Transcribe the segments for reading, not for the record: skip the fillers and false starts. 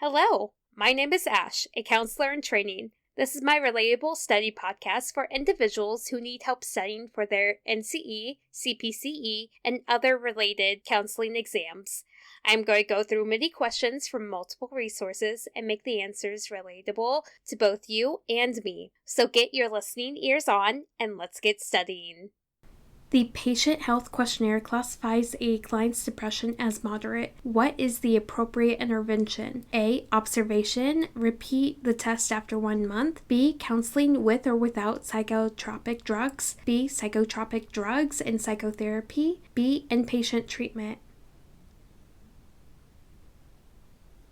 Hello, my name is Ash, a counselor in training. This is my Relatable study podcast for individuals who need help studying for their NCE, CPCE, and other related counseling exams. I'm going to go through many questions from multiple resources and make the answers relatable to both you and me. So get your listening ears on and let's get studying. The Patient Health Questionnaire classifies a client's depression as moderate. What is the appropriate intervention? A. Observation. Repeat the test after 1 month. B. Counseling with or without psychotropic drugs. B. Psychotropic drugs and psychotherapy. B. Inpatient treatment.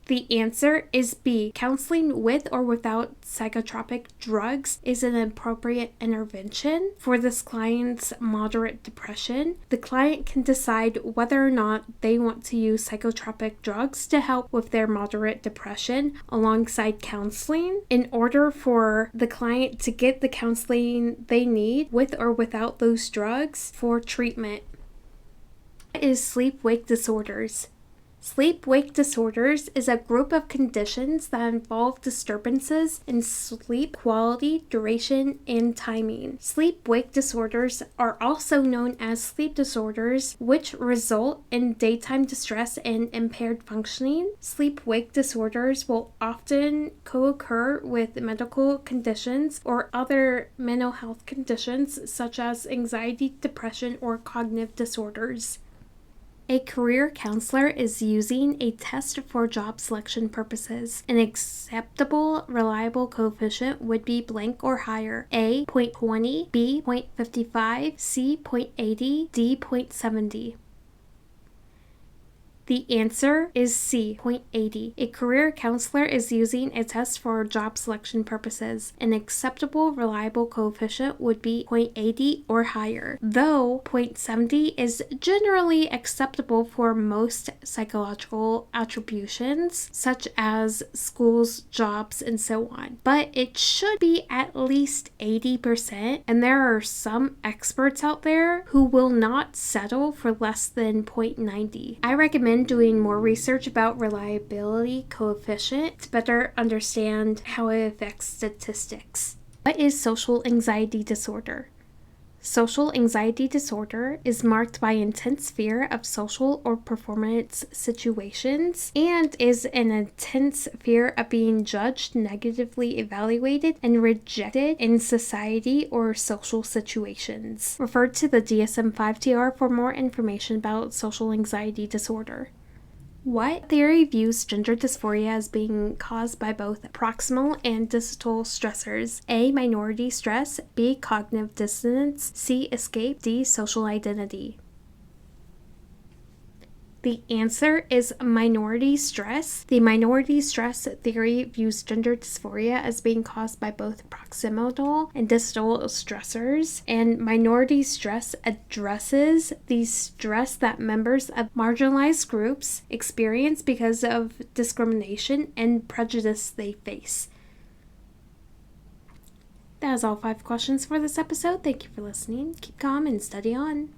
The answer is B. Counseling with or without psychotropic drugs is an appropriate intervention for this client's moderate depression. The client can decide whether or not they want to use psychotropic drugs to help with their moderate depression alongside counseling in order for the client to get the counseling they need with or without those drugs for treatment. What is sleep-wake disorders? Sleep-wake disorders is a group of conditions that involve disturbances in sleep quality, duration, and timing. Sleep-wake disorders are also known as sleep disorders, which result in daytime distress and impaired functioning. Sleep-wake disorders will often co-occur with medical conditions or other mental health conditions such as anxiety, depression, or cognitive disorders. A career counselor is using a test for job selection purposes. An acceptable reliable coefficient would be blank or higher. A. 0.20, B. 0.55, C. 0.80, D. 0.70. The answer is C, 0.80. A career counselor is using a test for job selection purposes. An acceptable reliable coefficient would be 0.80 or higher, though 0.70 is generally acceptable for most psychological attributions, such as schools, jobs, and so on. But it should be at least 80%, and there are some experts out there who will not settle for less than 0.90. I recommend doing more research about reliability coefficient to better understand how it affects statistics. What is social anxiety disorder? Social anxiety disorder is marked by intense fear of social or performance situations and is an intense fear of being judged, negatively evaluated, and rejected in society or social situations. Refer to the DSM-5 TR for more information about social anxiety disorder. What theory views gender dysphoria as being caused by both proximal and distal stressors? A. Minority stress, B. Cognitive dissonance, C. Escape, D. Social identity. The answer is minority stress. The minority stress theory views gender dysphoria as being caused by both proximal and distal stressors, and minority stress addresses the stress that members of marginalized groups experience because of discrimination and prejudice they face. That is all 5 questions for this episode. Thank you for listening. Keep calm and study on.